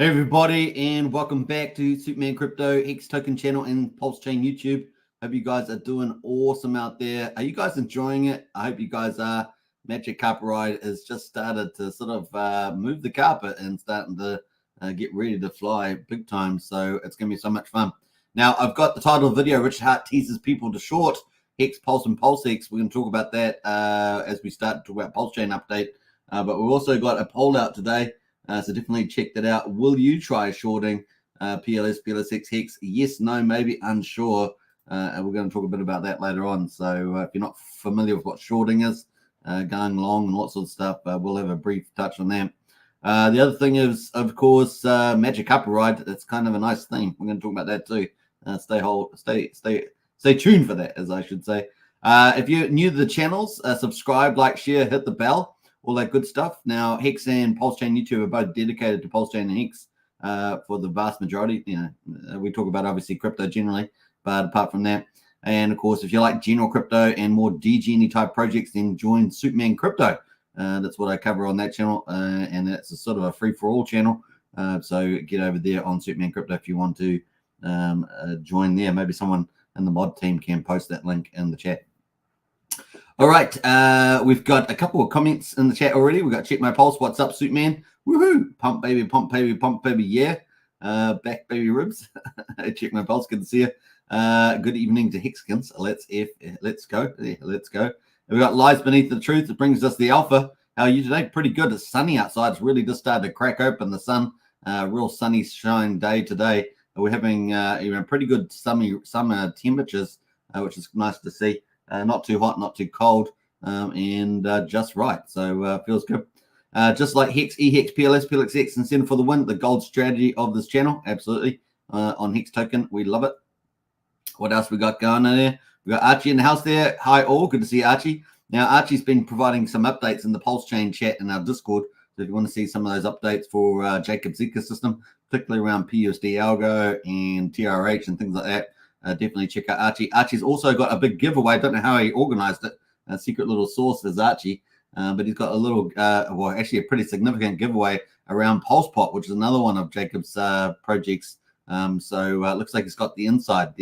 Hey everybody, and welcome back to Superman Crypto, Hex Token channel, and Pulsechain YouTube. Hope you guys are doing awesome out there. Are you guys enjoying it? I hope you guys are. Magic Carpet Ride has just started to sort of move the carpet and starting to get ready to fly big time. So it's going to be so much fun. Now, I've got the title of the video, Richard Hart teases people to short Hex, Pulse, and PulseX. We're going to talk about that as we start to talk about Pulsechain update. But we've also got a poll out today. So definitely check that out. Will you try shorting PLS, PLSX, Hex? Yes, no, maybe, unsure. And we're going to talk a bit about that later on. So if you're not familiar with what shorting is, going long and lots of stuff, we'll have a brief touch on that. The other thing is, of course, Magic Carpet Ride. It's kind of a nice theme. We're going to talk about that too. Stay tuned for that, as I should say. If you're new to the channels, subscribe, like, share, hit the bell. All that good stuff. Now, Hex and Pulsechain YouTube are both dedicated to Pulsechain and Hex for the vast majority. You know, we talk about obviously crypto generally, but apart from that, and of course, if you like general crypto and more DGN type projects, then join Superman Crypto. That's what I cover on that channel, and it's a sort of a free for all channel. So get over there on Superman Crypto if you want to join there. Maybe someone in the mod team can post that link in the chat. All right, we've got a couple of comments in the chat already. We've got Check My Pulse. What's up, Superman? Woohoo! Pump baby, pump baby, pump baby, yeah. Back baby ribs. Check My Pulse. Good to see you. Good evening to Hexkins. Let's go. Yeah, let's go. We've got Lies Beneath the Truth. It brings us the alpha. How are you today? Pretty good. It's sunny outside. It's really just started to crack open the sun. Real sunny shine day today. We're having pretty good summer temperatures, which is nice to see. Not too hot, not too cold, and just right. So feels good. Just like Hex, EHEX, PLS, PLSX, and Center for the Win, the gold strategy of this channel. Absolutely. On Hex Token, we love it. What else we got going on there? We got Archie in the house there. Hi all, good to see Archie. Now Archie's been providing some updates in the Pulsechain chat in our Discord. So if you want to see some of those updates for Jacob's ecosystem, particularly around PUSD Algo and TRH and things like that, definitely check out Archie. Archie's also got a big giveaway. I don't know how he organized it. A secret little source is Archie. But he's got a little, well, actually a pretty significant giveaway around PulsePot, which is another one of Jacob's projects. So it looks like he's got the inside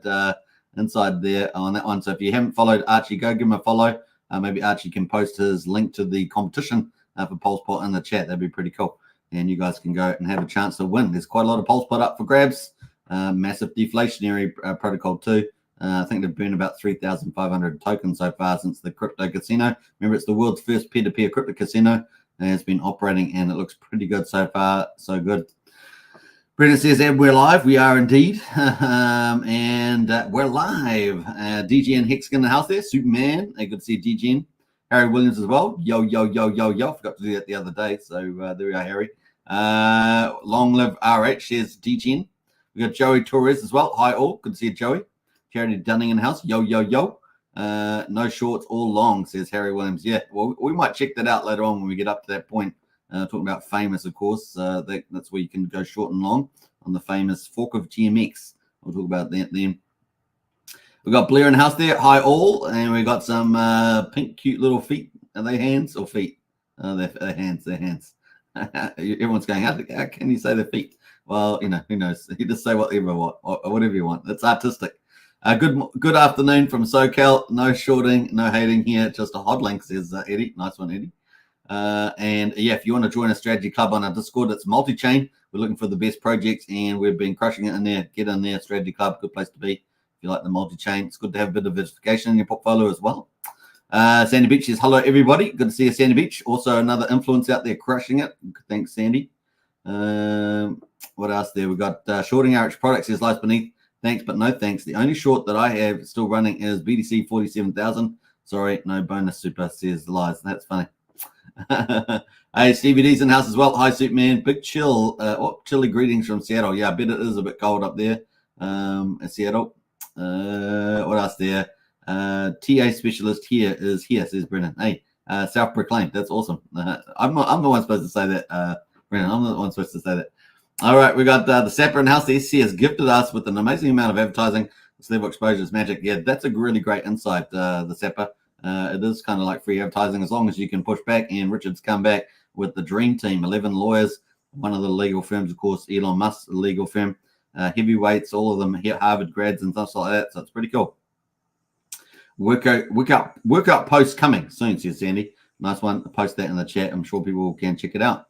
there on that one. So if you haven't followed Archie, go give him a follow. Maybe Archie can post his link to the competition for PulsePot in the chat. That'd be pretty cool. And you guys can go and have a chance to win. There's quite a lot of PulsePot up for grabs. Massive deflationary protocol too. I think they've burned about 3,500 tokens so far since the crypto casino. Remember, it's the world's first peer-to-peer crypto casino. And it's been operating, and it looks pretty good so far. So good. Brendan says, and we're live. We are indeed. And we're live. DGN Hex in the house there. Superman. Good to see DGN. Harry Williams as well. Yo, yo, yo, yo, yo. Forgot to do that the other day. So there we are, Harry. Long live RH, says DGN. We got Joey Torres as well. Hi all. Good to see you, Joey. Charity Dunning in the house. Yo, yo, yo. No shorts or long, says Harry Williams. Yeah, well, we might check that out later on when we get up to that point. Talking about famous, of course. That's where you can go short and long on the famous fork of GMX. We'll talk about that then. We got Blair in the house there. Hi all. And we got some pink, cute little feet. Are they hands or feet? They're hands. They're hands. Everyone's going, how can you say their feet? Well, you know, who knows? You just say whatever you want. That's artistic. Good afternoon from SoCal. No shorting, no hating here. Just a hodling, says Eddie. Nice one, Eddie. And yeah, if you want to join a strategy club on our Discord, it's multi-chain. We're looking for the best projects, and we've been crushing it in there. Get in there, strategy club, good place to be. If you like the multi-chain, it's good to have a bit of diversification in your portfolio as well. Sandy Beach says, hello, everybody. Good to see you, Sandy Beach. Also, another influence out there crushing it. Thanks, Sandy. What else there? We got shorting RH products, says Lies Beneath. Thanks, but no thanks. The only short that I have still running is BTC 47,000. Sorry, no bonus super, says Lies. That's funny. Hey, Stevie D's in the house as well. Hi, Superman. Big chill. Chilly greetings from Seattle. Yeah, I bet it is a bit cold up there in Seattle. What else there? TA specialist here is here, says Brennan. Hey, self-proclaimed. That's awesome. I'm the one supposed to say that, Brennan. I'm the one supposed to say that. All right, we got the Sapper in the house. The SC has gifted us with an amazing amount of advertising. This level exposure is magic. Yeah, that's a really great insight, the Sapper. It is kind of like free advertising as long as you can push back. And Richard's come back with the dream team, 11 lawyers one of the legal firms, of course, Elon Musk's legal firm. Heavyweights, all of them Harvard grads and stuff like that. So it's pretty cool. Workout post coming soon, says Sandy. Nice one. Post that in the chat. I'm sure people can check it out.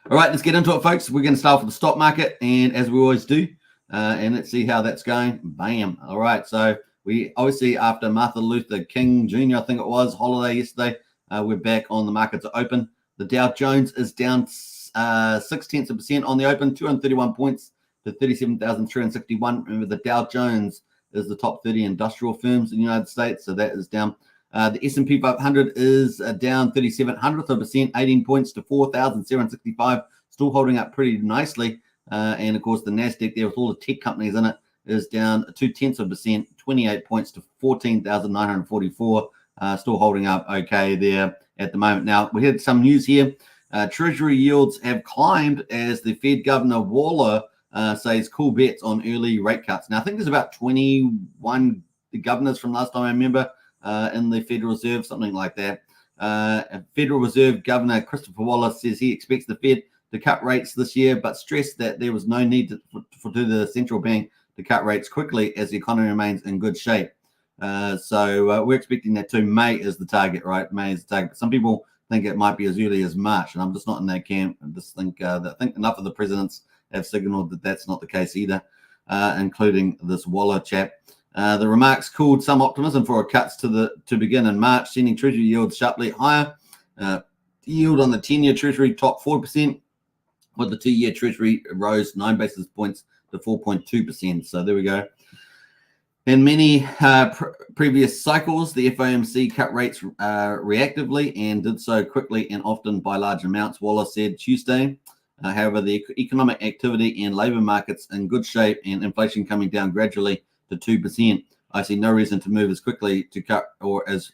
All right, let's get into it, folks. We're going to start with the stock market, and as we always do, and let's see how that's going. Bam. All right, so we obviously, after Martin Luther King Jr., I think it was, holiday yesterday, we're back on the market to open. The Dow Jones is down 0.6% on the open, 231 points to 37,361. Remember, the Dow Jones is the top 30 industrial firms in the United States, so that is down. The S&P 500 is down 0.37%, 18 points to 4,765, still holding up pretty nicely. And of course, the Nasdaq there with all the tech companies in it is down 0.2%, 28 points to 14,944, still holding up okay there at the moment. Now, we had some news here. Treasury yields have climbed as the Fed Governor Waller says cool bets on early rate cuts. Now, I think there's about 21 governors from last time I remember in the Federal Reserve, something like that. Federal Reserve Governor Christopher Waller says he expects the Fed to cut rates this year, but stressed that there was no need for the central bank to cut rates quickly as the economy remains in good shape. So we're expecting that too. May is the target, right? May is the target. Some people think it might be as early as March, and I'm just not in that camp. I just think I think enough of the presidents have signaled that that's not the case either, including this Waller chap. The remarks cooled some optimism for cuts to begin in March, sending Treasury yields sharply higher. Yield on the 10-year Treasury topped 4%, with the 2-year Treasury rose 9 basis points to 4.2%. So there we go. In many previous cycles, the FOMC cut rates reactively and did so quickly and often by large amounts, Waller said Tuesday. However, the economic activity and labor markets in good shape and inflation coming down gradually to 2%. I see no reason to move as quickly to cut or as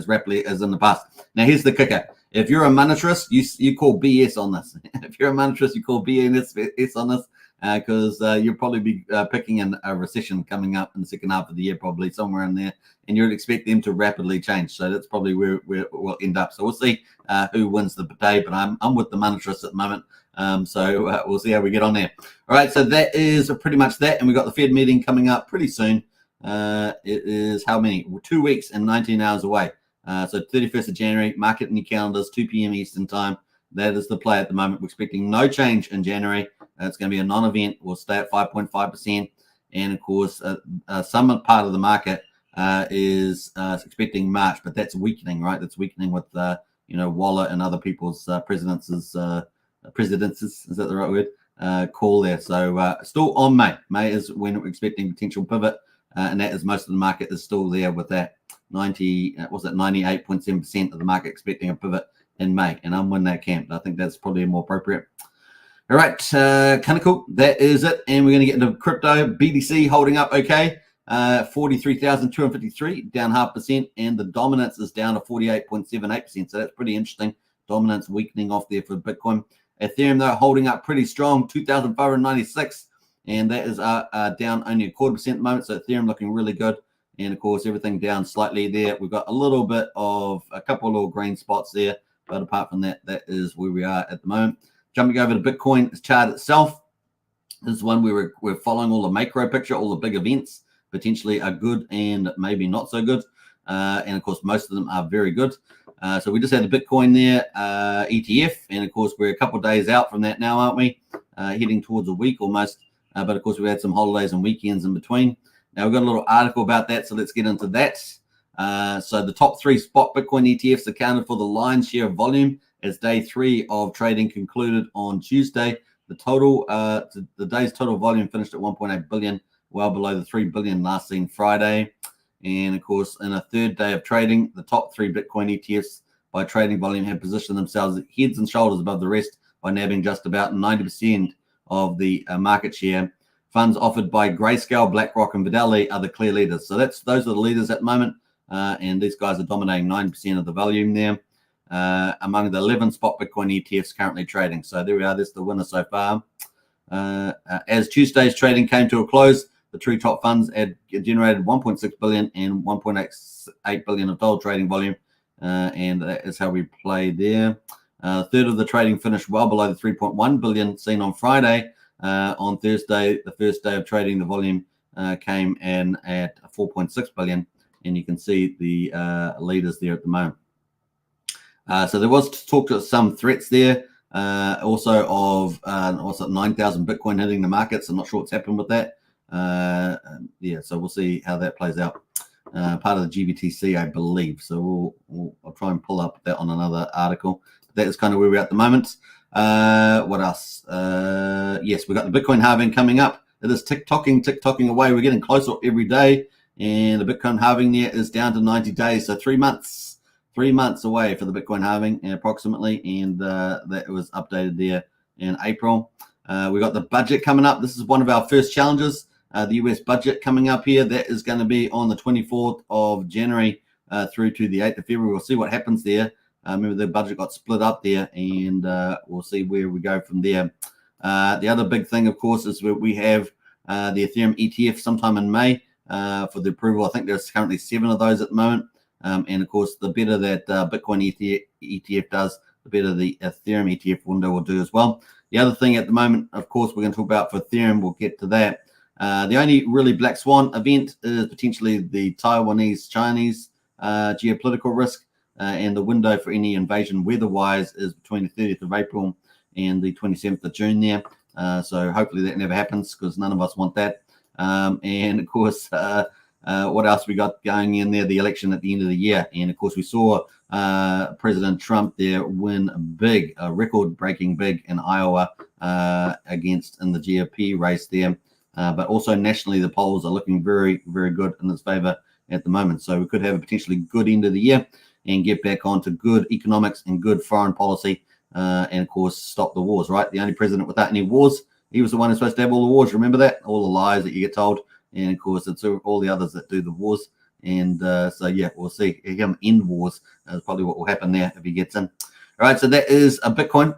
rapidly as in the past. Now, here's the kicker. If you're a monetarist, you call BS on this. If you're a monetarist, you call BS on this because you'll probably be picking in a recession coming up in the second half of the year, probably somewhere in there, and you'd expect them to rapidly change. So that's probably where we'll end up. So we'll see who wins the day, but I'm with the monetarists at the moment. So we'll see how we get on there. All right, so that is pretty much that. And we've got the Fed meeting coming up pretty soon. It is how many? 2 weeks and 19 hours away. So 31st of January, market in your calendars, 2 p.m. Eastern time. That is the play at the moment. We're expecting no change in January. It's going to be a non-event. We'll stay at 5.5%. And, of course, some part of the market is expecting March, but that's weakening, right? That's weakening with, Waller and other people's presidencies, is that the right word? Call there. So still on May. May is when we're expecting potential pivot, and that is most of the market is still there with that 98.7% of the market expecting a pivot in May, and I'm in that camp. I think that's probably more appropriate. All right, kind of cool. That is it, and we're going to get into crypto. BTC holding up okay, 43,253, down 0.5%, and the dominance is down to 48.78%. So that's pretty interesting. Dominance weakening off there for Bitcoin. Ethereum, though, holding up pretty strong, 2,596, and that is down only 0.25% at the moment. So Ethereum looking really good. And, of course, everything down slightly there. We've got a couple of little green spots there. But apart from that, that is where we are at the moment. Jumping over to Bitcoin chart itself. This is one where we're following all the macro picture, all the big events potentially are good and maybe not so good. And, of course, most of them are very good. So we just had the Bitcoin there, ETF. And, of course, we're a couple of days out from that now, aren't we? Heading towards a week almost. But, of course, we had some holidays and weekends in between. Now, we've got a little article about that, so let's get into that. So the top 3 spot Bitcoin ETFs accounted for the lion's share of volume as day 3 of trading concluded on Tuesday. The day's total volume finished at 1.8 billion, well below the 3 billion last seen Friday. And, of course, in a third day of trading, the top 3 Bitcoin ETFs by trading volume have positioned themselves heads and shoulders above the rest by nabbing just about 90% of the market share. Funds offered by Grayscale, BlackRock, and Fidelity are the clear leaders. So those are the leaders at the moment, and these guys are dominating 9% of the volume there among the 11 spot Bitcoin ETFs currently trading. So there we are. That's the winner so far. As Tuesday's trading came to a close, the 3 top funds had generated 1.6 billion and 1.8 billion of total trading volume, and that is how we play there. Third of the trading finished well below the 3.1 billion seen on Friday. On Thursday, the first day of trading, the volume came in at 4.6 billion, and you can see the leaders there at the moment. So there was talk of some threats there, also of 9,000 Bitcoin hitting the markets. I'm not sure what's happened with that. Yeah, so we'll see how that plays out. Part of the GBTC, I believe. So I'll try and pull up that on another article. That is kind of where we're at the moment. What else? Yes, we've got the Bitcoin halving coming up. It is tick-tocking away. We're getting closer every day. And the Bitcoin halving there is down to 90 days. So 3 months. 3 months away for the Bitcoin halving approximately. And that was updated there in April. We got the budget coming up. This is one of our first challenges. The US budget coming up here. That is going to be on the 24th of January through to the 8th of February. We'll see what happens there. Remember, the budget got split up there, and we'll see where we go from there. The other big thing, of course, is we have the Ethereum ETF sometime in May for the approval. I think there's currently 7 of those at the moment. And, of course, the better that Bitcoin ETF does, the better the Ethereum ETF window will do as well. The other thing at the moment, of course, we're going to talk about for Ethereum. We'll get to that. The only really black swan event is potentially the Taiwanese-Chinese geopolitical risk, and the window for any invasion weather-wise is between the 30th of April and the 27th of June there. So hopefully that never happens because none of us want that. And, of course, what else we got going in there? The election at the end of the year. And, of course, we saw President Trump there win big, record-breaking big in Iowa in the GOP race there. But also nationally, the polls are looking very, very good in his favor at the moment. So we could have a potentially good end of the year and get back onto good economics and good foreign policy, and, of course, stop the wars, right? The only president without any wars, he was the one who's supposed to have all the wars. Remember that? All the lies that you get told. And, of course, it's all the others that do the wars. And so, yeah, we'll see him end wars. That's probably what will happen there if he gets in. All right, so that is a Bitcoin.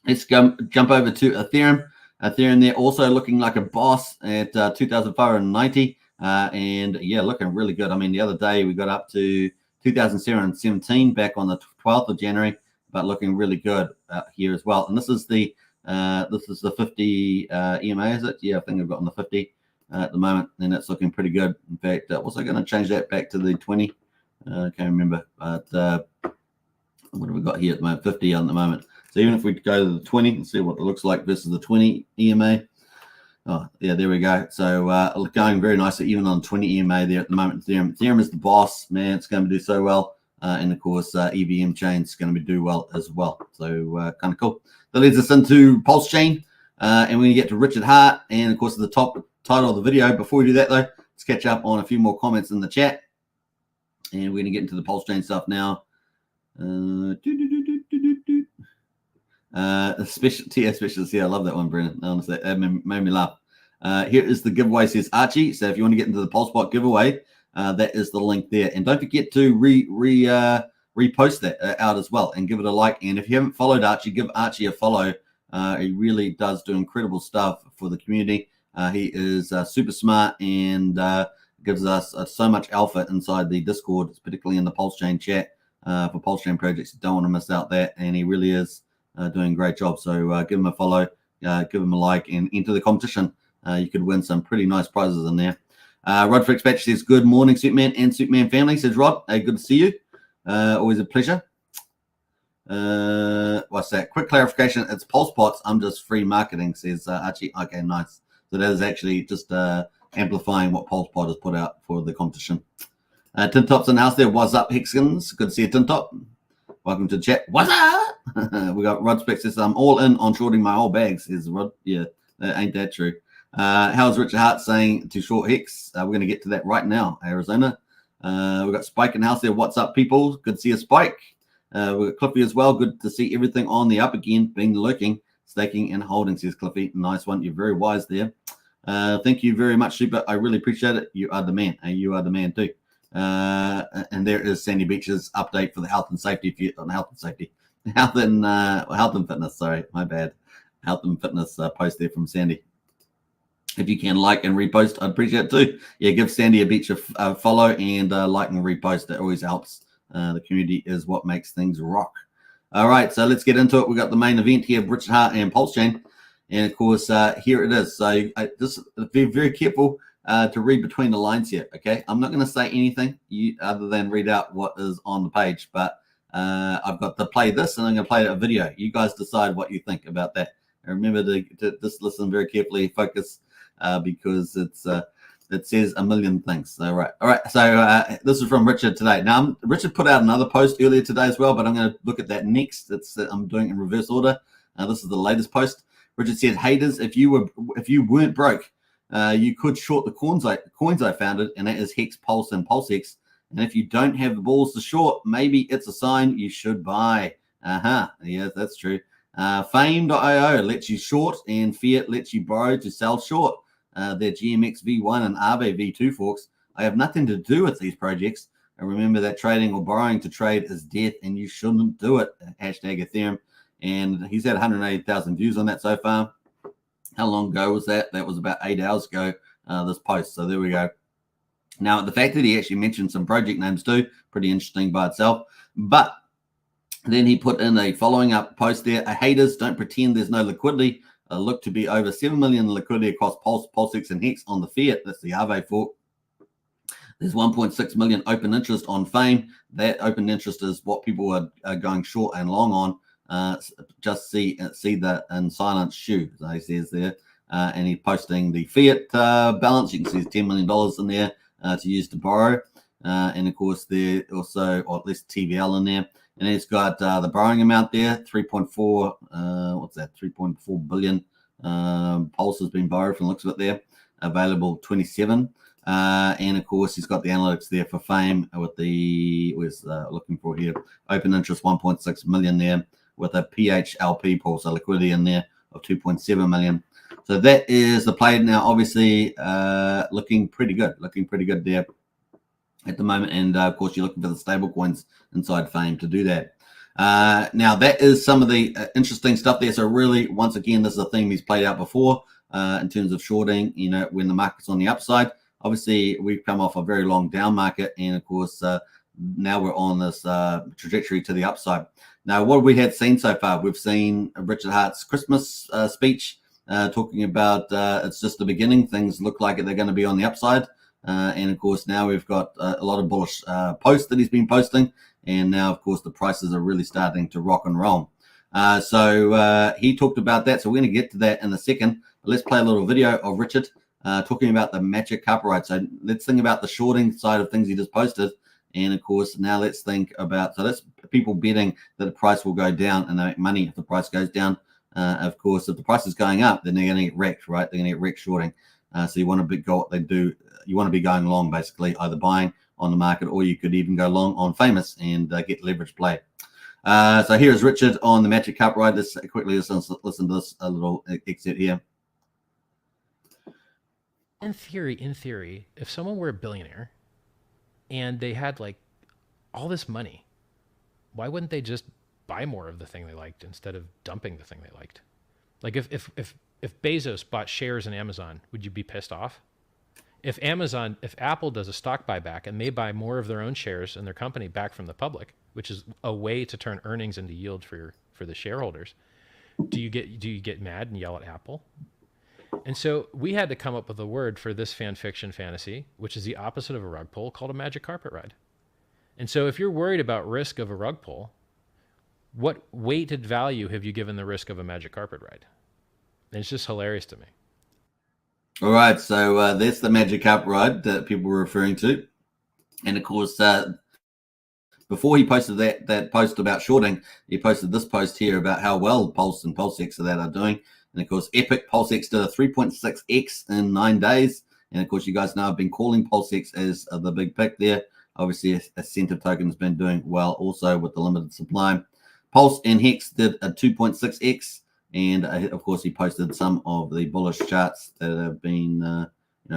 Let's jump over to Ethereum. Ethereum there also looking like a boss at 2,590. And, yeah, looking really good. I mean, the other day we got up to 2,717 back on the 12th of January, but looking really good here as well. And this is the 50 EMA, is it? Yeah, I think I've got on the 50 at the moment, and it's looking pretty good. In fact, was I going to change that back to the 20? I can't remember. But what have we got here at the moment? 50 on the moment. So even if we go to the 20 and see what it looks like versus the 20 EMA. Oh, yeah, there we go. So going very nicely, even on 20 EMA there at the moment. Ethereum is the boss, man. It's going to do so well. And, of course, EVM chain's going to do well as well. So kind of cool. That leads us into Pulsechain. And we're going to get to Richard Hart. And, of course, the top title of the video. Before we do that, though, let's catch up on a few more comments in the chat. And we're going to get into the Pulsechain stuff now. Specialty, yeah, I love that one, Brennan. Honestly, that made me laugh. Here is the giveaway, says Archie. So if you want to get into the Pulsepot giveaway, that is the link there. And don't forget to repost that out as well and give it a like. And if you haven't followed Archie, give Archie a follow. He really does do incredible stuff for the community. He is super smart and gives us so much alpha inside the Discord, particularly in the Pulsechain chat for Pulsechain projects. You don't want to miss out that. And he really is doing a great job. So give him a follow, give him a like, and enter the competition. You could win some pretty nice prizes in there. Rod Fix Patch says, good morning, Superman and Superman family. Says Rod, hey, good to see you. Always a pleasure. What's that? Quick clarification. It's Pulsepots. I'm just free marketing, says Archie. Okay, nice. So that is actually just amplifying what Pulsepot has put out for the competition. Tin Top's in the house there. What's up, Hexkins? Good to see you, Tin Top. Welcome to the chat. What's up? We got Rod Specs says, I'm all in on shorting my whole bags. Is Rod? Yeah, ain't that true? How's Richard Hart saying to short Hex? We're going to get to that right now, Arizona. We've got Spike in the house there. What's up, people? Good to see you, Spike. We've got Cliffy as well. Good to see everything on the up again, being lurking, staking, and holding, says Cliffy. Nice one. You're very wise there. Thank you very much, Super. I really appreciate it. You are the man. And you are the man, too. And there is Sandy Beach's update for the health and safety. Health and fitness. Sorry, my bad. Health and fitness post there from Sandy. If you can like and repost, I'd appreciate it too. Yeah, give Sandy a Beach a follow and like and repost. It always helps. The community is what makes things rock. All right, so let's get into it. We got the main event here, Richard Hart and Pulsechain, and of course here it is. So just be very careful to read between the lines here. Okay, I'm not going to say anything other than read out what is on the page, but I've got to play this, and I'm going to play a video. You guys decide what you think about that. And remember to just listen very carefully, focus, because it says a million things. So all right. So this is from Richard today. Now Richard put out another post earlier today as well, but I'm going to look at that next. I'm doing it in reverse order. This is the latest post. Richard said, "Haters, if you weren't broke, you could short the coins I founded, and that is Hex, Pulse, and PulseX. And if you don't have the balls to short, maybe it's a sign you should buy." Yeah, that's true. Fame.io lets you short, and Fiat lets you borrow to sell short. Their GMX V1 and Aave V2 forks. I have nothing to do with these projects. And remember that trading or borrowing to trade is death, and you shouldn't do it. Hashtag Ethereum. And he's had 180,000 views on that so far. How long ago was that? That was about 8 hours ago, this post. So there we go. Now, the fact that he actually mentioned some project names too, pretty interesting by itself. But then he put in a following up post there. Haters, don't pretend there's no liquidity. Look to be over 7 million liquidity across Pulse, PulseX, and Hex on the Fiat. That's the Aave fork. There's 1.6 million open interest on Fame. That open interest is what people are going short and long on. Just see that in silent shoe, as he says there. And he's posting the Fiat balance. You can see there's $10 million in there to use to borrow. And of course, there also, or at least TVL in there. And he's got the borrowing amount there, 3.4, what's that, 3.4 billion. Pulse has been borrowed from the looks of it there, available 27. And of course, he's got the analytics there for Fame with the, looking for here, open interest 1.6 million there with a PHLP Pulse, liquidity in there of 2.7 million. So that is the play now, obviously looking pretty good there at the moment. And of course, you're looking for the stable coins inside Fame to do that. Now, that is some of the interesting stuff there. So really, once again, this is a theme he's played out before in terms of shorting, when the market's on the upside. Obviously, we've come off a very long down market. And of course, now we're on this trajectory to the upside. Now, what we had seen so far, we've seen Richard Hart's Christmas speech talking about it's just the beginning. Things look like they're going to be on the upside. And of course, now we've got a lot of bullish posts that he's been posting. And now, of course, the prices are really starting to rock and roll. So he talked about that. So we're going to get to that in a second. But let's play a little video of Richard talking about the magic carpet ride. So let's think about the shorting side of things he just posted. And of course, now let's think about, so that's people betting that the price will go down and they make money if the price goes down. Of course, if the price is going up, then they're going to get wrecked, right? They're going to get wrecked shorting. So you want to go what they do. You want to be going long, basically, either buying on the market, or you could even go long on Famous and get leverage play. So here's Richard on the Magic Cup ride. Let's quickly listen to this a little excerpt here. In theory, if someone were a billionaire and they had like all this money, why wouldn't they just buy more of the thing they liked instead of dumping the thing they liked? Like if Bezos bought shares in Amazon, would you be pissed off? If Apple does a stock buyback and they buy more of their own shares in their company back from the public, which is a way to turn earnings into yield for the shareholders, do you get mad and yell at Apple? And so we had to come up with a word for this fan fiction fantasy, which is the opposite of a rug pull, called a magic carpet ride. And so if you're worried about risk of a rug pull, what weighted value have you given the risk of a magic carpet ride? And it's just hilarious to me. All right, so that's the magic carpet ride that people were referring to. And of course, before he posted that post about shorting, he posted this post here about how well Pulse and PulseX are doing. And of course, Epic PulseX did a 3.6x in 9 days. And of course, you guys know I've been calling PulseX as the big pick there. Obviously, Ascentive token has been doing well also with the limited supply. Pulse and Hex did a 2.6x. And of course, he posted some of the bullish charts that have been,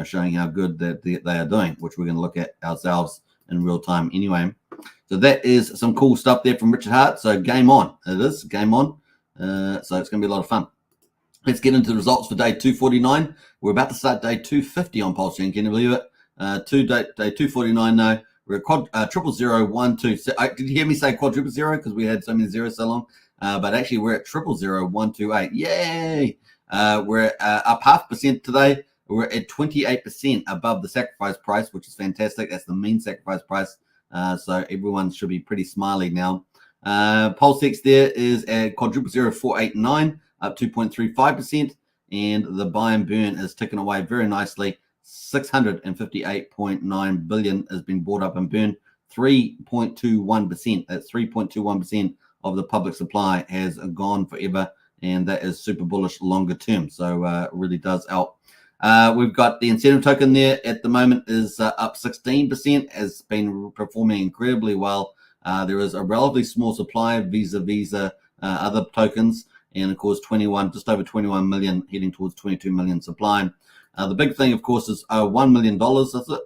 showing how good that they are doing, which we're going to look at ourselves in real time anyway. So that is some cool stuff there from Richard Hart. So game on. It is game on. So it's going to be a lot of fun. Let's get into the results for day 249. We're about to start day 250 on Pulsechain. Can you believe it? Day 249 now. We're at quad 00012. So, did you hear me say quadruple zero because we had so many zeros so long? But actually, we're at 0000128. Yay! We're up 0.5% today. We're at 28% above the sacrifice price, which is fantastic. That's the mean sacrifice price. So everyone should be pretty smiley now. PulseX there is at quadruple 0489, up 2.35%. And the buy and burn is ticking away very nicely. 658.9 billion has been bought up and burned. 3.21%. That's 3.21% of the public supply has gone forever. And that is super bullish longer term. So it really does help. We've got the incentive token there at the moment is up 16%, has been performing incredibly well. There is a relatively small supply vis-a-vis other tokens, and of course just over 21 million, heading towards 22 million supply. The big thing, of course, is $1 million. Is it?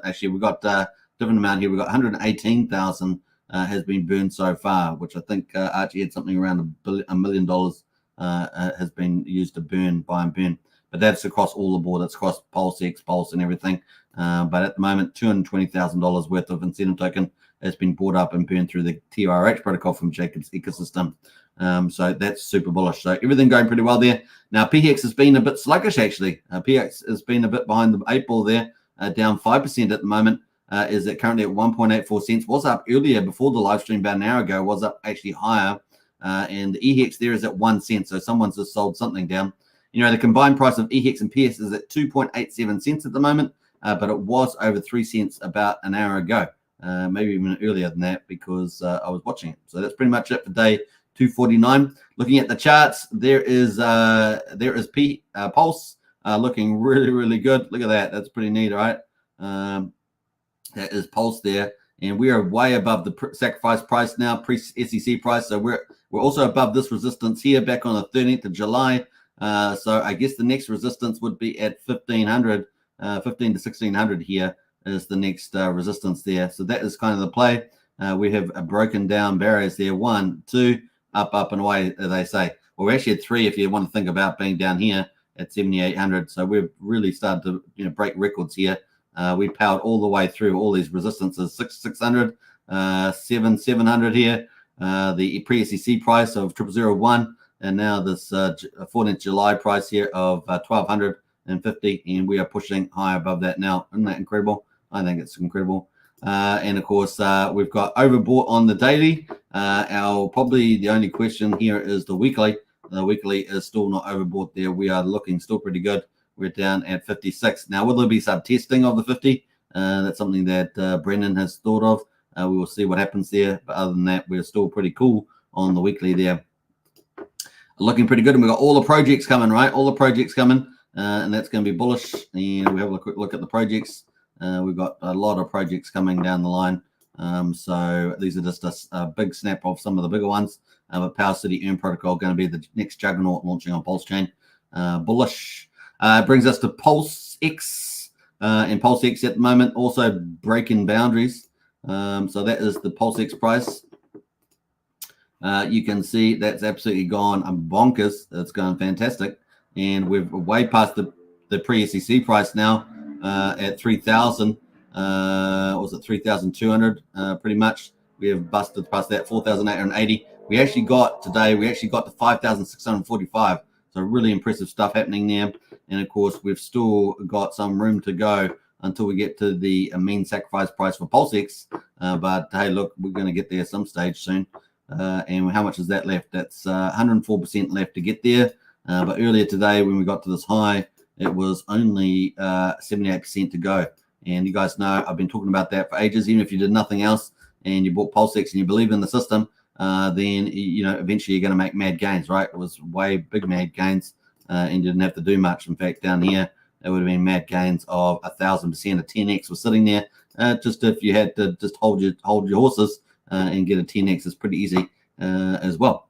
Actually, we've got a different amount here. We've got 118,000 has been burned so far, which I think Archie had something around $1 million has been used to buy and burn. But that's across all the board. That's across PulseX, Pulse, and everything. But at the moment, $220,000 worth of incentive token has been bought up and burned through the TRH protocol from Jacob's ecosystem. So that's super bullish. So everything going pretty well there. Now, PHEX has been a bit sluggish, actually. PHEX has been a bit behind the 8 ball there, down 5% at the moment. Is it currently at 1.84 cents? Was up earlier before the live stream about an hour ago. Was up actually higher. And the EHEX there is at 1 cent. So someone's just sold something down. You know, the combined price of EHEX and PS is at 2.87 cents at the moment, but it was over 3 cents about an hour ago, maybe even earlier than that because I was watching it. So that's pretty much it for day 249. Looking at the charts, there is Pulse looking really, really good. Look at that. That's pretty neat, right? That is Pulse there. And we are way above the sacrifice price now, pre-SEC price. So we're also above this resistance here back on the 13th of July. So I guess the next resistance would be at 1500, 15 to 1600 here is the next resistance there. So that is kind of the play. We have broken down barriers there. 1, 2, up and away, as they say. Well, we actually had 3 if you want to think about being down here at 7800. So we've really started to break records here. We powered all the way through all these resistances, 600, 700 here, the pre-SEC price of 0001. And now this 14th July price here of 1,250, and we are pushing high above that now. Isn't that incredible? I think it's incredible. And of course, we've got overbought on the daily. Probably the only question here is the weekly. The weekly is still not overbought there. We are looking still pretty good. We're down at 56. Now, will there be some testing of the 50? That's something that Brendan has thought of. We will see what happens there. But other than that, we're still pretty cool on the weekly there. Looking pretty good, and we've got all the projects coming, right? All the projects coming, and that's going to be bullish. And we have a quick look at the projects. We've got a lot of projects coming down the line. So these are just a big snap of some of the bigger ones. But Power City Earn Protocol going to be the next juggernaut launching on Pulsechain. Bullish. Brings us to PulseX. And PulseX at the moment also breaking boundaries. So that is the PulseX price. You can see that's absolutely gone bonkers. It's gone fantastic. And we're way past the pre-SEC price now at 3,000. Was it 3,200 pretty much? We have busted past that, 4,880. We actually got to 5,645. So really impressive stuff happening there. And of course, we've still got some room to go until we get to the mean sacrifice price for PulseX. But hey, look, we're going to get there some stage soon. And how much is that left? That's 104% left to get there. But earlier today, when we got to this high, it was only 78% to go. And you guys know I've been talking about that for ages. Even if you did nothing else and you bought PulseX and you believe in the system, then eventually you're going to make mad gains, right? It was way big mad gains, and you didn't have to do much. In fact, down here, it would have been mad gains of 1,000%. A 10x was sitting there. Just if you had to just hold your horses. And get a 10x is pretty easy as well.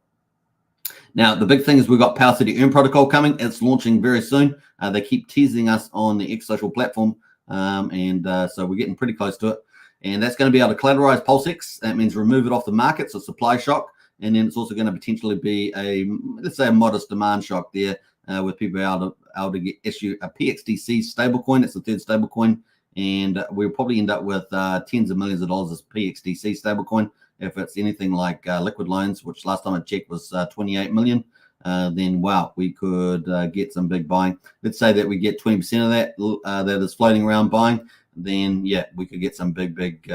Now, the big thing is we've got Power City Earn Protocol coming. It's launching very soon. They keep teasing us on the X social platform. So we're getting pretty close to it. And that's going to be able to collateralize PulseX. That means remove it off the market, so supply shock. And then it's also going to potentially be let's say a modest demand shock there with people able to issue a PXDC stablecoin. It's the third stablecoin. and we'll probably end up with tens of millions of dollars as PXDC stablecoin. If it's anything like liquid loans, which last time I checked was 28 million, then wow, we could get some big buying. Let's say that we get 20% of that that is floating around buying, then yeah, we could get some big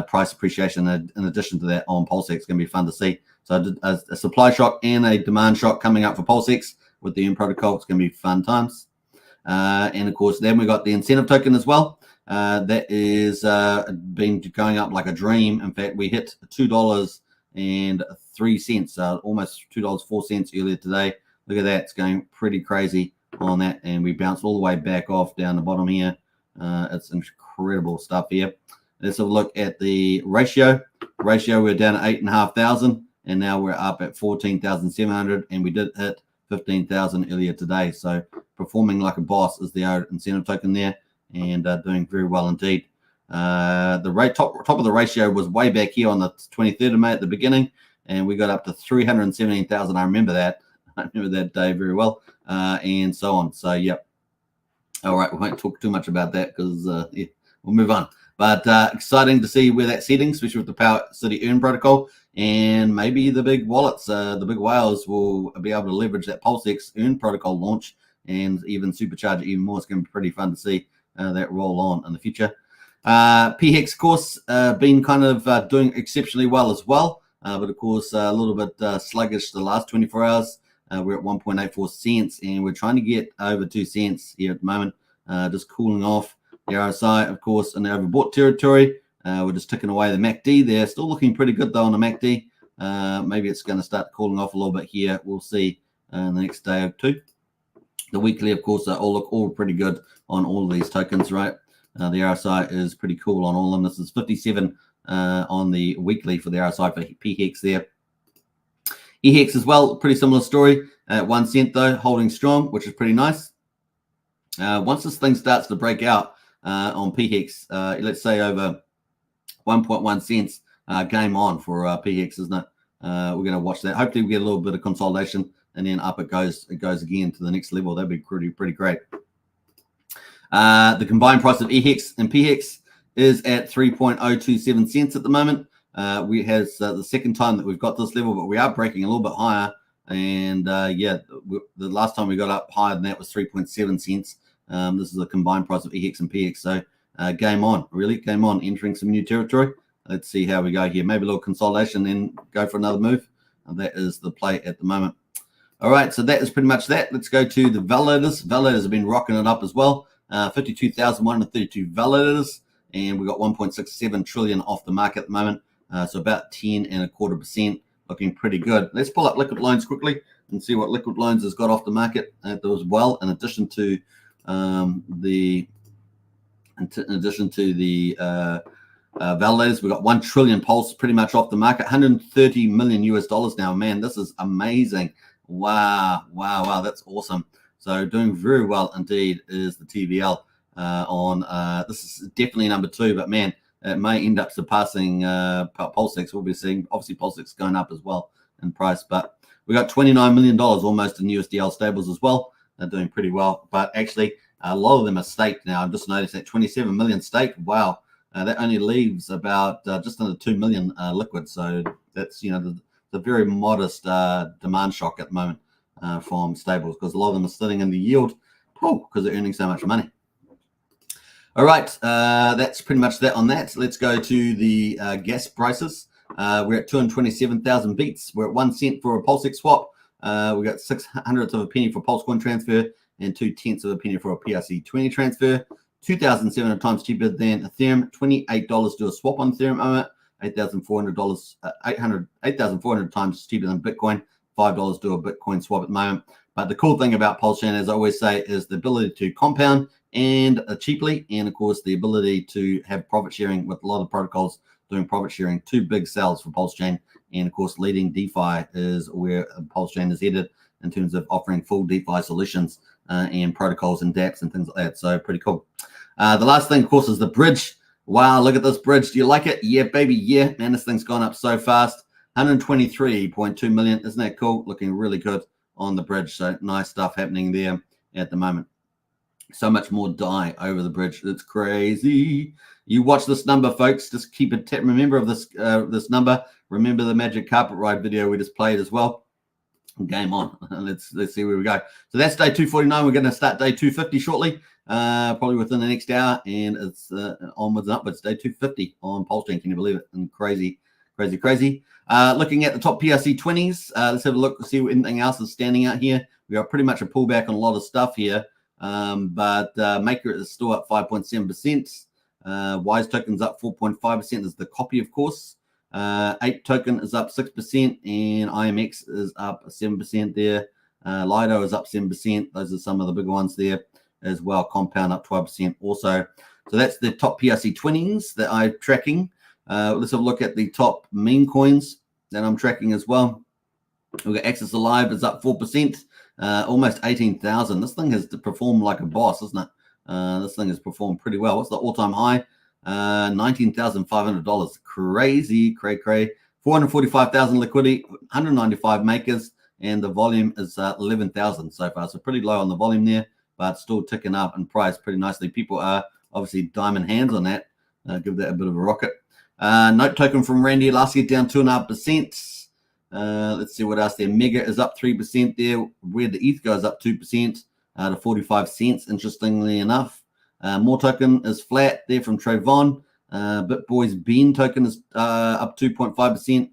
price appreciation in addition to that on PulseX. It's going to be fun to see. So a supply shock and a demand shock coming up for PulseX with the EARN protocol. It's going to be fun times. And of course, then we got the incentive token as well. That is been going up like a dream. In fact, we hit $2.03, almost $2.04 earlier today. Look at that. It's going pretty crazy on that. And we bounced all the way back off down the bottom here. It's incredible stuff here. Let's have a look at the ratio. We're down at 8,500, and now we're up at 14,700, and we did hit 15,000 earlier today. So performing like a boss is the incentive token there, and doing very well indeed. The rate top of the ratio was way back here on the 23rd of May at the beginning, and we got up to 317,000. I remember that. I remember that day very well, and so on. So yep. All right, we won't talk too much about that because yeah, we'll move on. But exciting to see where that's heading, especially with the Power City EARN protocol, and maybe the big wallets, the big whales will be able to leverage that PulseX EARN protocol launch and even supercharge it even more. It's going to be pretty fun to see that roll on in the future. PHEX, of course, been kind of doing exceptionally well as well, but of course a little bit sluggish the last 24 hours. We're at 1.84 cents, and we're trying to get over 2 cents here at the moment, just cooling off. The RSI, of course, in the overbought territory. We're just ticking away the MACD there. Still looking pretty good, though, on the MACD. Maybe it's going to start cooling off a little bit here. We'll see in the next day or two. The weekly, of course, all look all pretty good on all of these tokens, right? The RSI is pretty cool on all of them. This is 57 on the weekly for the RSI for PHEX there. EHEX as well, pretty similar story. At 1 cent, though, holding strong, which is pretty nice. Once this thing starts to break out, on PHEX, let's say over 1.1 cents, game on for PHEX, isn't it? We're going to watch that. Hopefully we get a little bit of consolidation, and then up it goes again to the next level. That'd be pretty great. The combined price of EHEX and PHEX is at 3.027 cents at the moment. We has the second time that we've got this level, but we are breaking a little bit higher. And yeah, the last time we got up higher than that was 3.7 cents. This is a combined price of EHEX and PHEX. So game on, really, game on, entering some new territory. Let's see how we go here. Maybe a little consolidation, then go for another move. That is the play at the moment. All right, so that is pretty much that. Let's go to the validators. Validators have been rocking it up as well. 52,132 validators, and we got 1.67 trillion off the market at the moment. So about 10.25%, looking pretty good. Let's pull up liquid loans quickly and see what liquid loans has got off the market as well. In addition to the validators, we've got 1 trillion pulse pretty much off the market, $130 million now. Man, this is amazing. Wow, that's awesome. So doing very well indeed is the TVL on this is definitely number 2, but man, it may end up surpassing PulseX. We'll be seeing obviously PulseX going up as well in price, but we got $29 million almost in USDL stables as well. They're doing pretty well, but actually a lot of them are staked now. I've just noticed that 27 million staked. Wow, that only leaves about just under 2 million liquid. So that's, you know, the very modest demand shock at the moment from stables, because a lot of them are sitting in the yield because they're earning so much money. All right, that's pretty much that on that. Let's go to the gas prices. We're at 227,000 beats. We're at 1 cent for a PulseX swap. We got 0.06 of a penny for Pulsecoin transfer and 0.2 of a penny for a PRC20 transfer. 2,700 times cheaper than Ethereum. $28 to do a swap on Ethereum moment. $8,400 times cheaper than Bitcoin. $5 to do a Bitcoin swap at the moment. But the cool thing about Pulsechain, as I always say, is the ability to compound and cheaply, and of course the ability to have profit sharing with a lot of protocols doing profit sharing. 2 big sales for Pulsechain, and of course leading DeFi is where Pulsechain is headed in terms of offering full DeFi solutions and protocols and dApps and things like that. So pretty cool. The last thing, of course, is the bridge. Wow, look at this bridge. Do you like it? Yeah, baby. Yeah, man, this thing's gone up so fast. 123.2 million. Isn't that cool? Looking really good on the bridge. So nice stuff happening there at the moment. So much more DAI over the bridge. It's crazy. You watch this number, folks. Just keep it. Remember of this number. Remember the Magic Carpet Ride video we just played as well. Game on. Let's see where we go. So that's day 249. We're going to start day 250 shortly, probably within the next hour, and it's onwards and upwards. Day 250 on Pulsechain. Can you believe it? And crazy. Looking at the top PRC 20s, let's have a look to see what anything else is standing out here. We got pretty much a pullback on a lot of stuff here, but Maker is still up 5.7%. Wise token's up 4.5%. Is the copy, of course. Ape token is up 6%, and IMX is up 7% there. Lido is up 7%. Those are some of the bigger ones there as well. Compound up 12% also. So that's the top PRC 20s that I'm tracking. Let's have a look at the top meme coins that I'm tracking as well. We've got Access Alive is up 4%, almost 18,000. This thing has performed like a boss, isn't it? This thing has performed pretty well. What's the all-time high? $19,500. Crazy, cray. 445,000 liquidity, 195 makers, and the volume is 11,000 so far. So pretty low on the volume there, but still ticking up in price pretty nicely. People are obviously diamond hands on that. Give that a bit of a rocket. Note token from Randy last year down 2.5%. Let's see what else there. Mega is up 3% there. Where the ETH goes up 2% to 45 cents, interestingly enough. More token is flat there from Trayvon. BitBoy's Bean token is up 2.5%.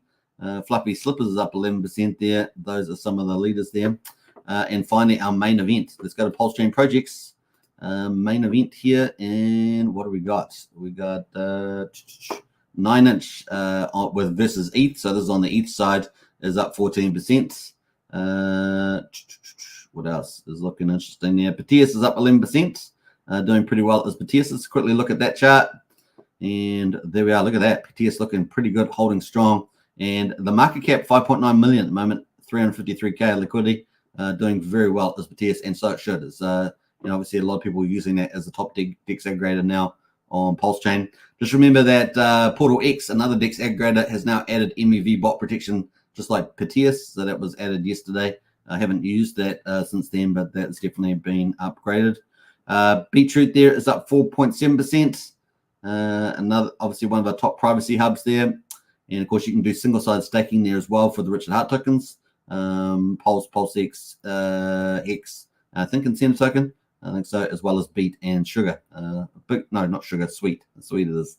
Fluffy Slippers is up 11% there. Those are some of the leaders there. And finally, our main event. Let's go to Pulsechain Projects. Main event here. And what do we got? We got 9-inch with versus ETH. So this is on the ETH side, is up 14%. What else is looking interesting there? Teases is up 11%. Doing pretty well as Teases. Let's quickly look at that chart. And there we are. Look at that. Teases looking pretty good, holding strong. And the market cap, 5.9 million at the moment, 353K liquidity, doing very well as Teases, and so it should. It's, obviously a lot of people using that as a top DEX aggregator now on Pulsechain. Just remember that Portal X, another DEX aggregator, has now added MEV bot protection, just like Teases. So that was added yesterday. I haven't used that since then, but that's definitely been upgraded. Beetroot there is up 4.7%. Another, obviously, one of our top privacy hubs there. And of course, you can do single-sided staking there as well for the Richard Hart tokens. PulseX, Hex, I think Incentive token. I think so, as well as Beat and Sugar. No, not Sugar, Sweet. Sweet it is.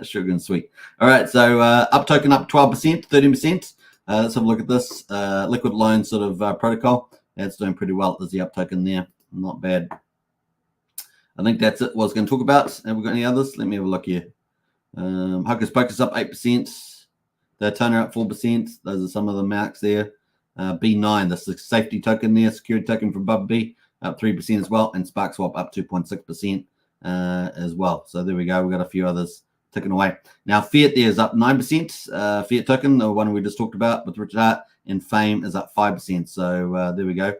Sugar and Sweet. All right, so up token up 12%, 13%. Let's have a look at this liquid loan sort of protocol. That's doing pretty well. There's the up token there. Not bad. I think that's it. What I was going to talk about. Have we got any others? Let me have a look here. Hocus Pocus up 8%. The toner up 4%. Those are some of the marks there. B9, that's the safety token there. Security token from BubB up 3% as well. And SparkSwap up 2.6% as well. So there we go. We've got a few others ticking away. Now, Fiat there is up 9%. Fiat token, the one we just talked about with Richard Hart. And Fame is up 5%. So there we go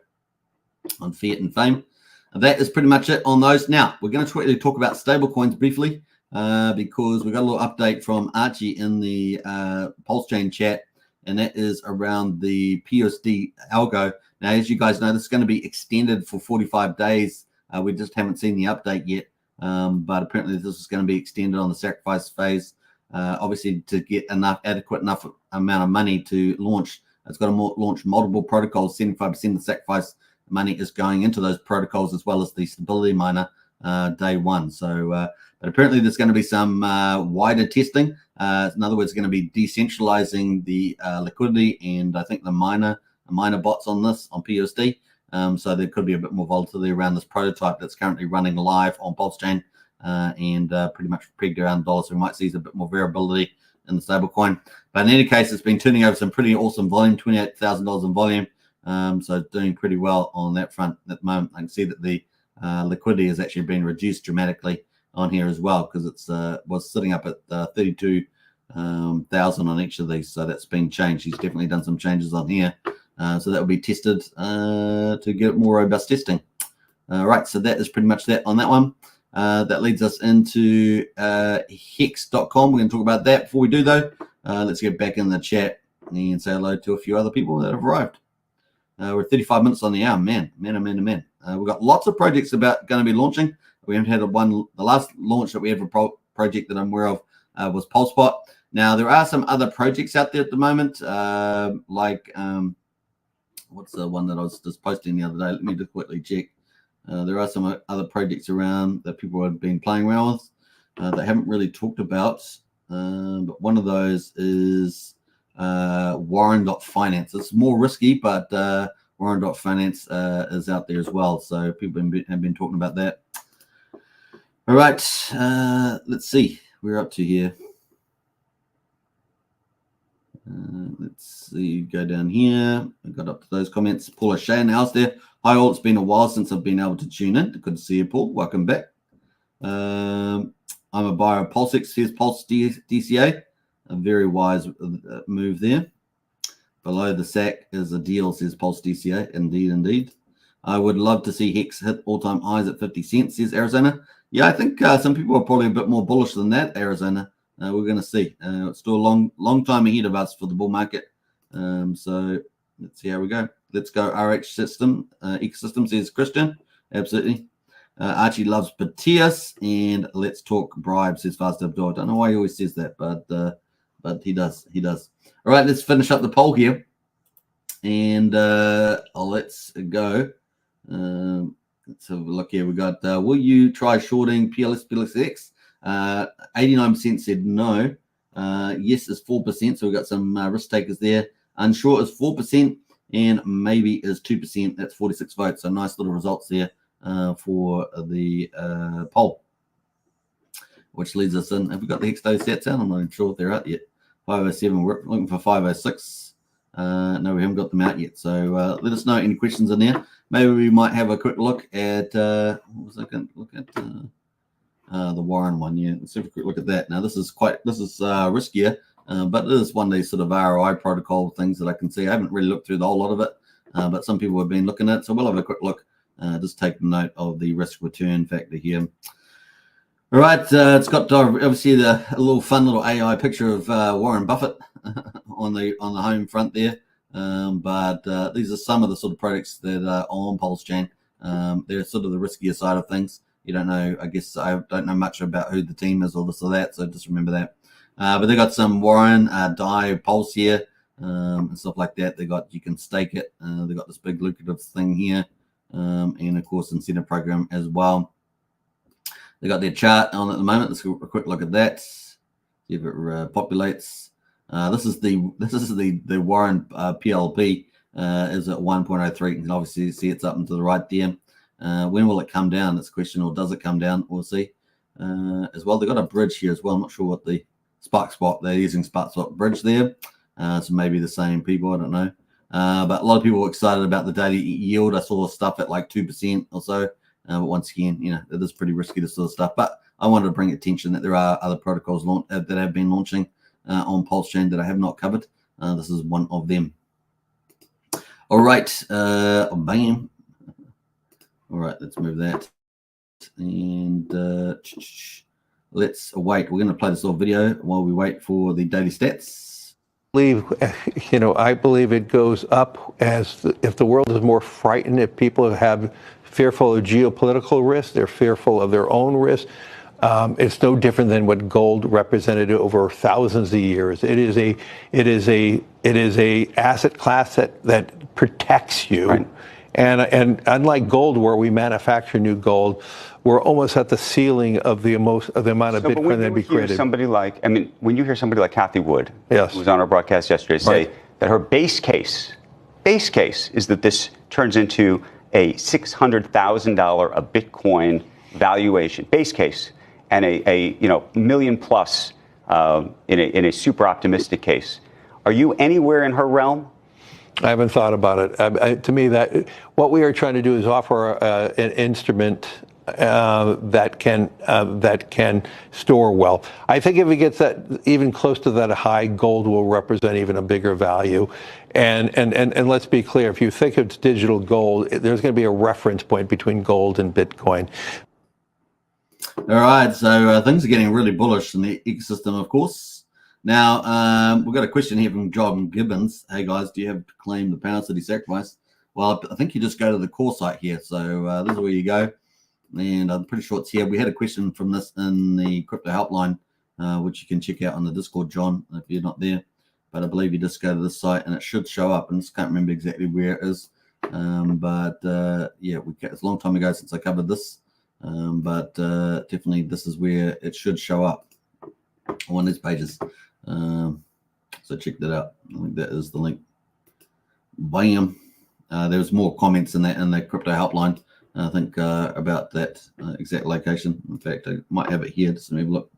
on Fiat and Fame. That is pretty much it on those. Now, we're going to quickly talk about stablecoins briefly because we got a little update from Archie in the Pulsechain chat, and that is around the PUSD algo. Now, as you guys know, this is going to be extended for 45 days. We just haven't seen the update yet, but apparently this is going to be extended on the sacrifice phase. Obviously, to get adequate enough amount of money to launch, it's got to launch multiple protocols. 75% of the sacrifice money is going into those protocols as well as the stability miner day one. So, but apparently there's going to be some wider testing. In other words, going to be decentralizing the liquidity and I think the miner bots on this on PUSD. So there could be a bit more volatility around this prototype that's currently running live on Pulsechain and pretty much pegged around $1. So we might see a bit more variability in the stablecoin. But in any case, it's been turning over some pretty awesome volume, $28,000 in volume. So doing pretty well on that front at the moment. I can see that the liquidity has actually been reduced dramatically on here as well because it's was sitting up at 32,000 on each of these. So that's been changed. He's definitely done some changes on here. So that will be tested to get more robust testing. Right, so that is pretty much that on that one. That leads us into hex.com. We're going to talk about that. Before we do, though, let's get back in the chat and say hello to a few other people that have arrived. We're 35 minutes on the hour. Man. We've got lots of projects going to be launching. We haven't had the last launch that we have a project that I'm aware of was Pulsepot. Now, there are some other projects out there at the moment, what's the one that I was just posting the other day? Let me just quickly check. There are some other projects around that people have been playing around with that haven't really talked about. But one of those is Warren.finance. It's more risky, but Warren.finance is out there as well. So people have been talking about that. All right, let's see. We're up to here. Let's see, go down here. I got up to those comments. Pulsechain house there. Hi all, it's been a while since I've been able to tune in. Good to see you, Paul. Welcome back. I'm a buyer of Pulsechain. Here's Pulse DCA. A very wise move there. Below the SAC is a deal, says Pulse DCA. Indeed. I would love to see Hex hit all-time highs at 50 cents, says Arizona. Yeah, I think some people are probably a bit more bullish than that, Arizona. We're going to see. It's still a long time ahead of us for the bull market. So let's see how we go. Let's go RH system. Ecosystem, says Christian. Absolutely. Archie loves Teases, and let's talk bribes, says Fast Abdul. I don't know why he always says that, but he does. All right, let's finish up the poll here. And let's go. Let's have a look here. We got, will you try shorting PLSX? 89% said no. Yes is 4%. So we got some risk takers there. Unsure is 4%, and maybe is 2%. That's 46 votes. So nice little results there for the poll, which leads us in. Have we got the Hex Token stats out? I'm not even sure if they're out yet. 507. We're looking for 506. No, we haven't got them out yet. So let us know any questions in there. Maybe we might have a quick look at what was I going to look at? The Warren one. Yeah, let's have a quick look at that. Now this is riskier, but it is one of these sort of ROI protocol things that I can see. I haven't really looked through the whole lot of it, but some people have been looking at it. So we'll have a quick look. Just take note of the risk return factor here. All right, it's got obviously a little fun little AI picture of Warren Buffett on the home front there. But these are some of the sort of products that are on Pulsechain. They're sort of the riskier side of things. You don't know, I guess I don't know much about who the team is or this or that, so just remember that. But they got some Warren DAI Pulse here and stuff like that. You can stake it. They got this big lucrative thing here, and of course incentive program as well. They got their chart on at the moment. Let's have a quick look at that. See if it populates. This is the Warren PLP is at 1.03. You can obviously see it's up and to the right there. When will it come down? That's the question, or does it come down? We'll see. As well, they've got a bridge here as well. I'm not sure what the Spark Spot. They're using Spark Spot bridge there. So maybe the same people. I don't know. But a lot of people were excited about the daily yield. I saw stuff at like 2% or so. But once again, it is pretty risky, this sort of stuff. But I wanted to bring attention that there are other protocols that have been launching on Pulsechain that I have not covered. This is one of them. All right. Bam. All right, let's move that. And let's wait. We're going to play this little video while we wait for the daily stats. I believe it goes up if the world is more frightened, if people have fearful of geopolitical risk, they're fearful of their own risk. It's no different than what gold represented over thousands of years. It is a asset class that protects you. Right. And unlike gold, where we manufacture new gold, we're almost at the ceiling of the amount of Bitcoin that be created. When you hear somebody like Kathy Wood, yes, who was on our broadcast yesterday, say that her base case is that this turns into a $600,000 a Bitcoin valuation, base case, and a million plus in a super optimistic case. Are you anywhere in her realm? I haven't thought about it. To me, that what we are trying to do is offer an instrument that can store wealth. I think if it gets that even close to that high, gold will represent even a bigger value. And let's be clear, if you think it's digital gold, there's going to be a reference point between gold and Bitcoin. All right, so things are getting really bullish in the ecosystem, of course. Now, we've got a question here from John Gibbons. Hey, guys, do you have to claim the PLS Sacrifice? Well, I think you just go to the core site here. So this is where you go. And I'm pretty sure it's here. We had a question from this in the crypto helpline, which you can check out on the Discord, John, if you're not there. But I believe you just go to this site and it should show up. And I just can't remember exactly where it is. Yeah, it's a long time ago since I covered this. Definitely this is where it should show up on one of these pages. So check that out. I think that is the link. Bam. There's more comments in the crypto helpline, I think, about that exact location. In fact, I might have it here. Just let me have a look.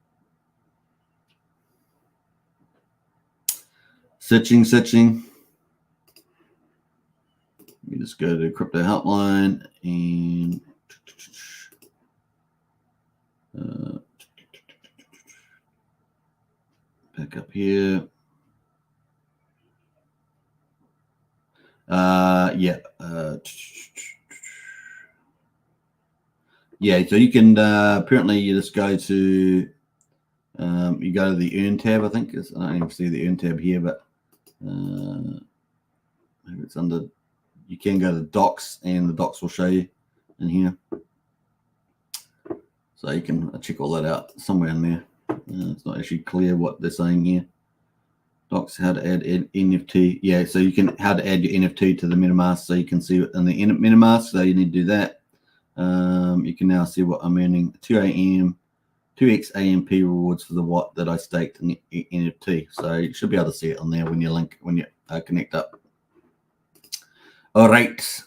Searching. You just go to crypto helpline and back up here. So you can apparently you just go to you go to the earn tab. I think I don't even see the earn tab here, but maybe it's under. You can go to docs, and the docs will show you in here. So you can check all that out somewhere in there. It's not actually clear what they're saying here. Docs, how to add NFT. Yeah, so you can how to add your NFT to the MetaMask, so you can see it in the MetaMask. So you need to do that. You can now see what I'm earning. 2x AMP rewards for the watt that I staked in the NFT. So you should be able to see it on there when you connect up. All right.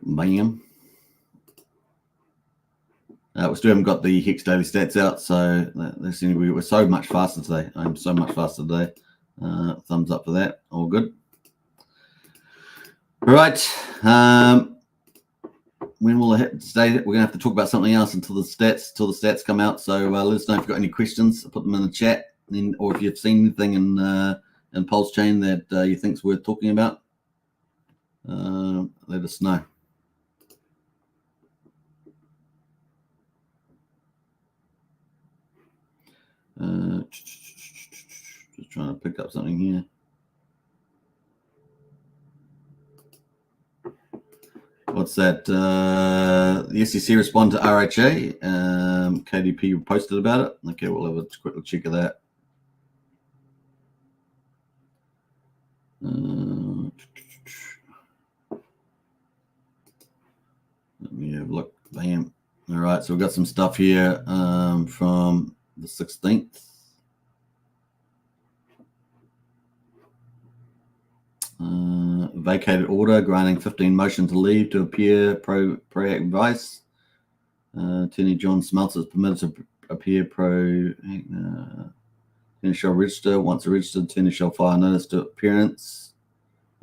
Bam. We still haven't got the Hex daily stats out, so we were so much faster today. I'm so much faster today. Thumbs up for that. All good. All right. When will it stay? We're gonna have to talk about something else until the stats come out. So let us know if you've got any questions. Put them in the chat, or if you've seen anything in Pulsechain that you think's worth talking about. Let us know. Just trying to pick up something here. What's that? The SEC respond to RHA. KDP posted about it. Okay, we'll have a quick check of that. Let me have a look. Bam. All right, so we've got some stuff here from the 16th. Vacated order granting 15 motion to leave to appear pro advice. Attorney John Smeltzer is permitted to appear pro. Attorney shall register. Once registered, attorney shall file notice to appearance.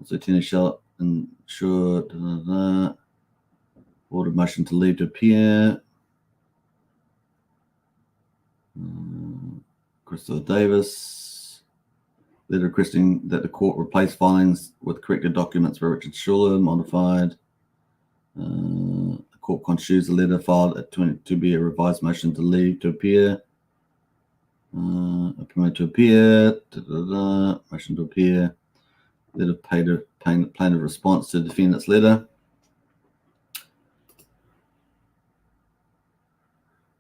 Also, attorney shall ensure order motion to leave to appear. Christopher Davis. Letter requesting that the court replace filings with corrected documents for Richard Schuller, modified. The court construes the letter filed to be a revised motion to leave to appear. Permit to appear. Motion to appear. Letter plaintiff response to defendant's letter.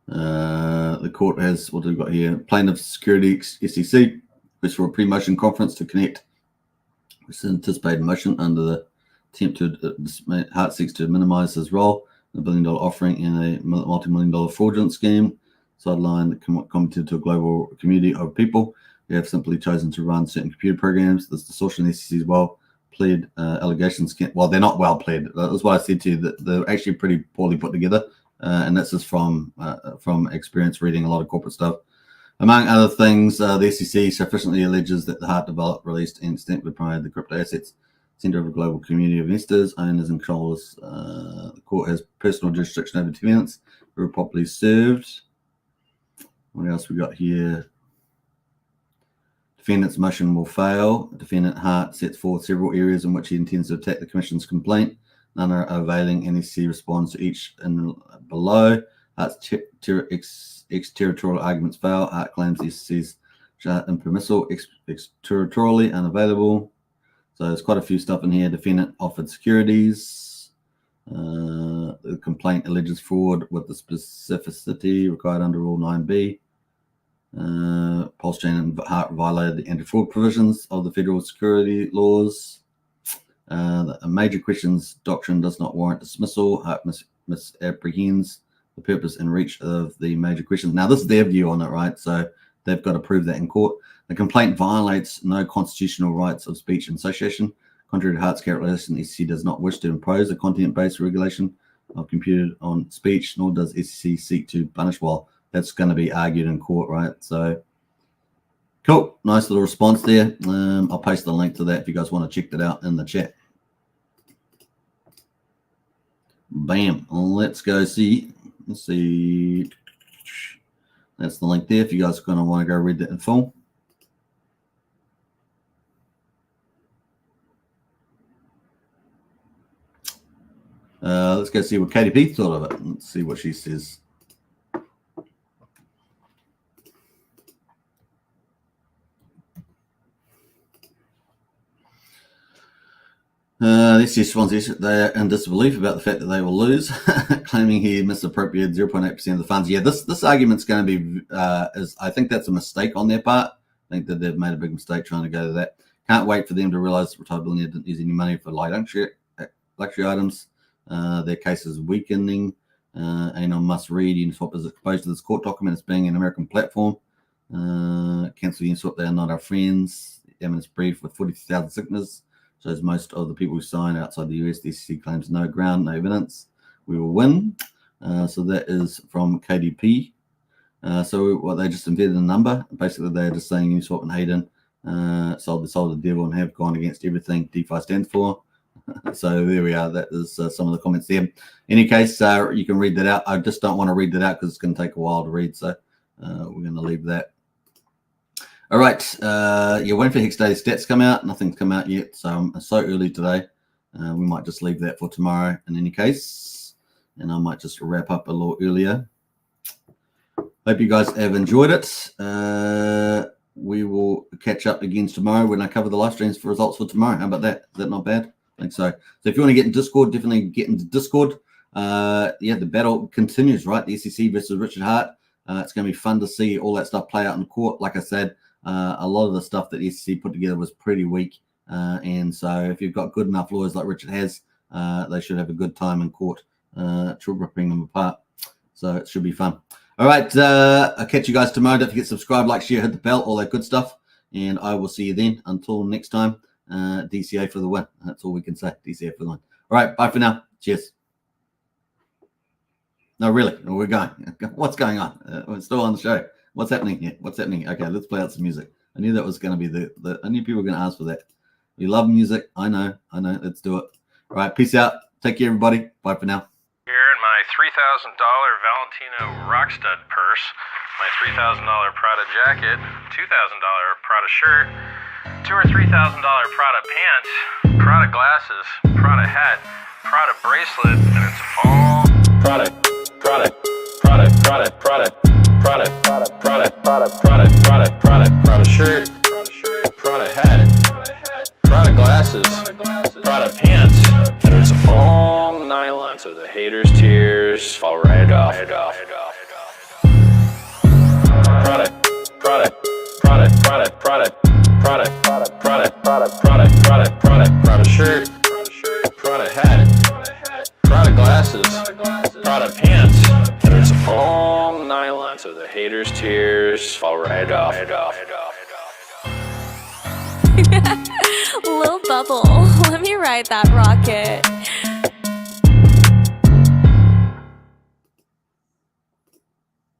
The court has, what have we got here? Plaintiff security SEC. Which for a pre-motion conference to connect with anticipated motion under the attempt to Hart seeks to minimize his role in a $1 billion offering in a multi-million-dollar fraudulent scheme. Sideline that committed to a global community of people who have simply chosen to run certain computer programs. This distortion in the SEC as well pled allegations. Well, they're not well pled. That's what I said to you, that they're actually pretty poorly put together. And this is from experience reading a lot of corporate stuff. Among other things, the SEC sufficiently alleges that the Hart developed, released, and extensively promoted the crypto assets center of a global community of investors, owners, and controllers. The court has personal jurisdiction over defendants who are properly served. What else we got here? Defendant's motion will fail. Defendant Hart sets forth several areas in which he intends to attack the Commission's complaint. None are availing. NSC responds to each in below. Hart's extraterritorial arguments fail. Hart claims the SEC's impermissible, extraterritorially unavailable. So there's quite a few stuff in here. Defendant offered securities. The complaint alleges fraud with the specificity required under Rule 9B. Pulsechain and Hart violated the anti-fraud provisions of the federal security laws. The major questions doctrine does not warrant dismissal. Hart misapprehends the purpose and reach of the major questions. Now, this is their view on it, right? So they've got to prove that in court. The complaint violates no constitutional rights of speech and association. Contrary to Hart's characterization, the SEC does not wish to impose a content-based regulation of computed on speech, nor does SEC seek to punish. Well, that's going to be argued in court, right? So, cool. Nice little response there. I'll paste the link to that if you guys want to check that out in the chat. Bam. Let's go see. Let's see. That's the link there if you guys are going to want to go read that in full. Let's go see what KDP thought of it. Let's see what she says. This response, they're in disbelief about the fact that they will lose, claiming he misappropriated 0.8% of the funds. Yeah, this argument's going to be, I think that's a mistake on their part. I think that they've made a big mistake trying to go to that. Can't wait for them to realize the retired billionaire didn't use any money for light luxury items. Their case is weakening. Anyone must read. Uniswap is exposed to this court document as being an American platform. Cancel Uniswap, they are not our friends. The evidence brief with 40,000 signatures shows most of the people who sign outside the US. The SEC claims no ground, no evidence. We will win. So that is from KDP. So what they just invented a number. Basically, they're just saying Uniswap and Hayden sold the devil and have gone against everything DeFi stands for. So there we are. That is some of the comments there. In any case, you can read that out. I just don't want to read that out because it's going to take a while to read. So we're going to leave that. All right. You're waiting for Hex Day stats come out. Nothing's come out yet. So I'm so early today. We might just leave that for tomorrow in any case. And I might just wrap up a little earlier. Hope you guys have enjoyed it. We will catch up again tomorrow when I cover the live streams for results for tomorrow. How about that? Is that not bad? I think so. So if you want to get in Discord, definitely get into Discord. Yeah, the battle continues, right? The SEC versus Richard Hart. It's going to be fun to see all that stuff play out in court. Like I said, a lot of the stuff that the SEC put together was pretty weak. And so if you've got good enough lawyers like Richard has, they should have a good time in court, ripping them apart. So it should be fun. All right. I'll catch you guys tomorrow. Don't forget to subscribe, like, share, hit the bell, all that good stuff. And I will see you then. Until next time, DCA for the win. That's all we can say. DCA for the win. All right. Bye for now. Cheers. No, really. We're going. What's going on? We're still on the show. What's happening here? What's happening? Okay, let's play out some music. I knew that was going to be I knew people were going to ask for that. We love music. I know. Let's do it. All right. Peace out. Take care, everybody. Bye for now. Here in my $3,000 Valentino Rockstud purse, my $3,000 Prada jacket, $2,000 Prada shirt, $2,000 or $3,000 Prada pants, Prada glasses, Prada hat, Prada bracelet, and it's all Prada shirt, Prada hat, Prada glasses, Prada pants, and it's all nylon, so the haters' tears fall right off. Prada shirt, Prada hat, Prada glasses, Prada pants, and it's all nylon, so the haters' tears fall right off. Lil Bubble, let me ride that rocket.